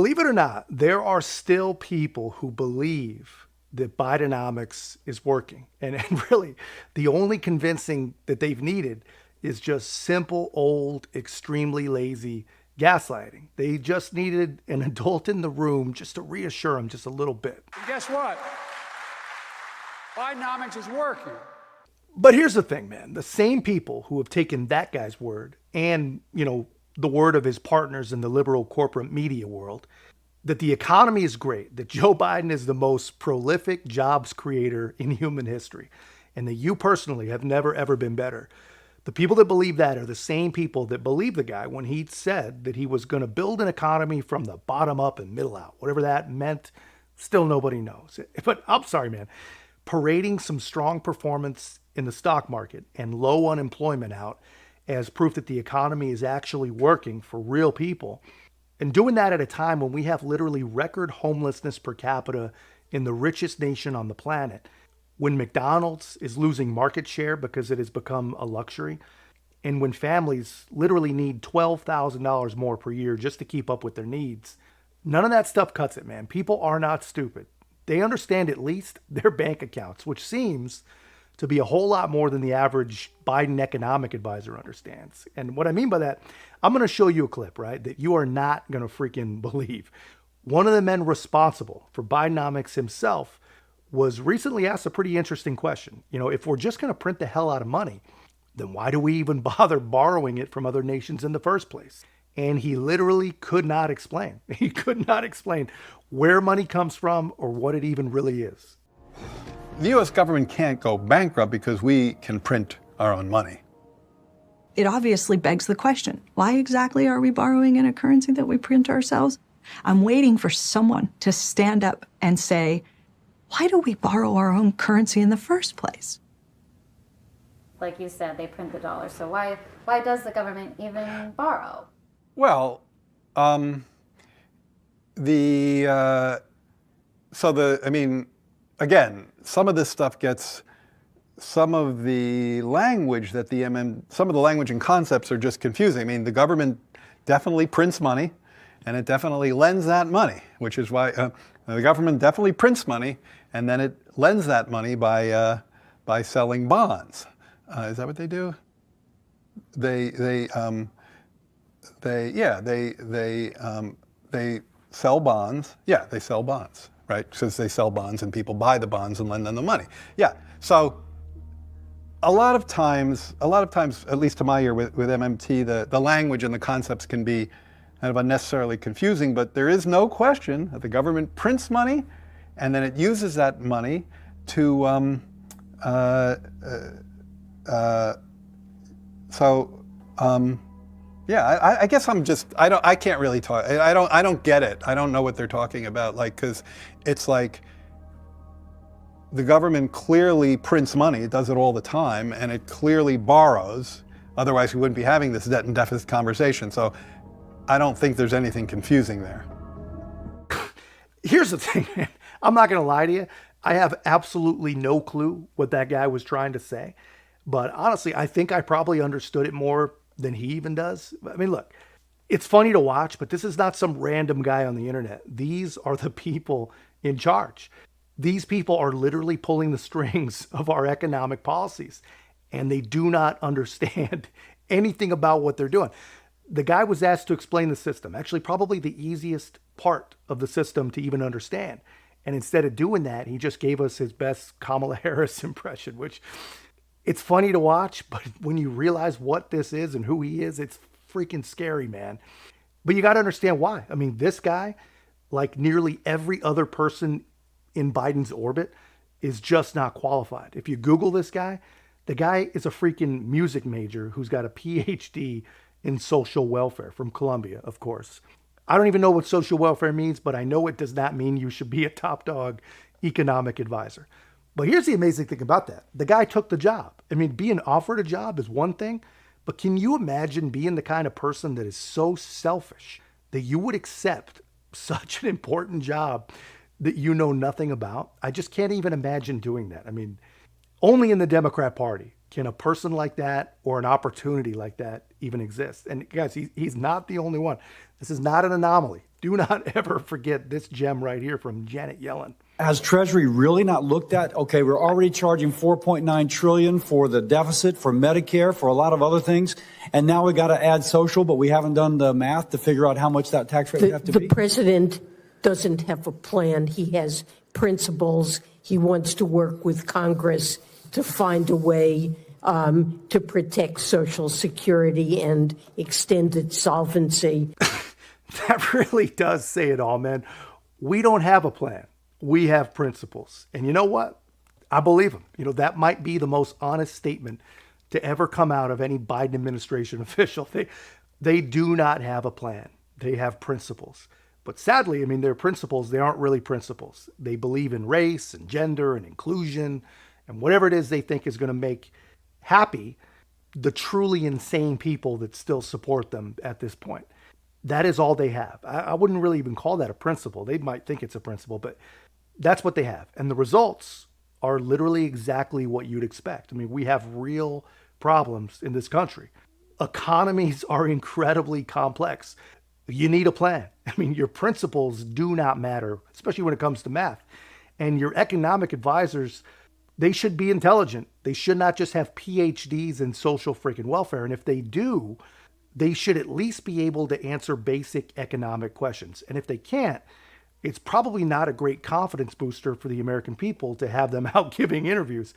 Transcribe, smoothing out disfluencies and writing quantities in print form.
Believe it or not, there are still people who believe that Bidenomics is working. And really, the only convincing that they've needed is just simple, old, extremely lazy gaslighting. They just needed an adult in the room just to reassure them just a little bit. And guess what? Bidenomics is working. But here's the thing, man. The same people who have taken that guy's word and, the word of his partners in the liberal corporate media world, that the economy is great, that Joe Biden is the most prolific jobs creator in human history, and that you personally have never, ever been better. The people that believe that are the same people that believe the guy when he said that he was going to build an economy from the bottom up and middle out. Whatever that meant, still nobody knows. But I'm sorry, man. Parading some strong performance in the stock market and low unemployment out as proof that the economy is actually working for real people, and doing that at a time when we have literally record homelessness per capita in the richest nation on the planet, when McDonald's is losing market share because it has become a luxury, and when families literally need $12,000 more per year just to keep up with their needs. None of that stuff cuts it, man. People are not stupid. They understand at least their bank accounts, which seems to be a whole lot more than the average Biden economic advisor understands. And what I mean by that, I'm going to show you a clip, right, that you are not going to freaking believe. One of the men responsible for Bidenomics himself was recently asked a pretty interesting question. If we're just going to print the hell out of money, then why do we even bother borrowing it from other nations in the first place? And he literally could not explain. He could not explain where money comes from or what it even really is. The U.S. government can't go bankrupt because we can print our own money. It obviously begs the question, why exactly are we borrowing in a currency that we print ourselves? I'm waiting for someone to stand up and say, why do we borrow our own currency in the first place? Like you said, they print the dollar. So why does the government even borrow? Well, again, some of this stuff gets, some of the language that some of the language and concepts are just confusing. The government definitely prints money, and it definitely lends that money, which is why the government definitely prints money, and then it lends that money by selling bonds. Is that what they do? They sell bonds. Yeah, they sell bonds, right? Because they sell bonds and people buy the bonds and lend them the money. Yeah. So a lot of times, at least to my ear with MMT, the language and the concepts can be kind of unnecessarily confusing, but there is no question that the government prints money and then it uses that money to I guess I can't really talk. I don't get it. I don't know what they're talking about. Because it's like the government clearly prints money. It does it all the time, and it clearly borrows. Otherwise, we wouldn't be having this debt and deficit conversation. So I don't think there's anything confusing there. Here's the thing, man. I'm not going to lie to you. I have absolutely no clue what that guy was trying to say. But honestly, I think I probably understood it more than he even does. Look, it's funny to watch, but this is not some random guy on the internet. These are the people in charge. These people are literally pulling the strings of our economic policies, and they do not understand anything about what they're doing. The guy was asked to explain the system, actually probably the easiest part of the system to even understand. And instead of doing that, he just gave us his best Kamala Harris impression, which it's funny to watch, but when you realize what this is and who he is, it's freaking scary, man. But you got to understand why. This guy, like nearly every other person in Biden's orbit, is just not qualified. If you Google this guy, the guy is a freaking music major who's got a PhD in social welfare from Columbia, of course. I don't even know what social welfare means, but I know it does not mean you should be a top dog economic advisor. But here's the amazing thing about that. The guy took the job. Being offered a job is one thing, but can you imagine being the kind of person that is so selfish that you would accept such an important job that you know nothing about? I just can't even imagine doing that. Only in the Democrat Party can a person like that or an opportunity like that even exist. And guys, he's not the only one. This is not an anomaly. Do not ever forget this gem right here from Janet Yellen. Has Treasury really not looked at, okay, we're already charging $4.9 trillion for the deficit, for Medicare, for a lot of other things, and now we got to add social, but we haven't done the math to figure out how much that tax rate would have to be? The president doesn't have a plan. He has principles. He wants to work with Congress to find a way to protect Social Security and extend its solvency. That really does say it all, man. We don't have a plan. We have principles. And you know what? I believe him. You know, that might be the most honest statement to ever come out of any Biden administration official. They do not have a plan. They have principles. But sadly, I mean, their principles, they aren't really principles. They believe in race and gender and inclusion and whatever it is they think is going to make happy the truly insane people that still support them at this point. That is all they have. I wouldn't really even call that a principle. They might think it's a principle, but that's what they have. And the results are literally exactly what you'd expect. I mean, we have real problems in this country. Economies are incredibly complex. You need a plan. I mean, your principles do not matter, especially when it comes to math. And your economic advisors, they should be intelligent. They should not just have PhDs in social freaking welfare. And if they do, they should at least be able to answer basic economic questions. And if they can't, it's probably not a great confidence booster for the American people to have them out giving interviews.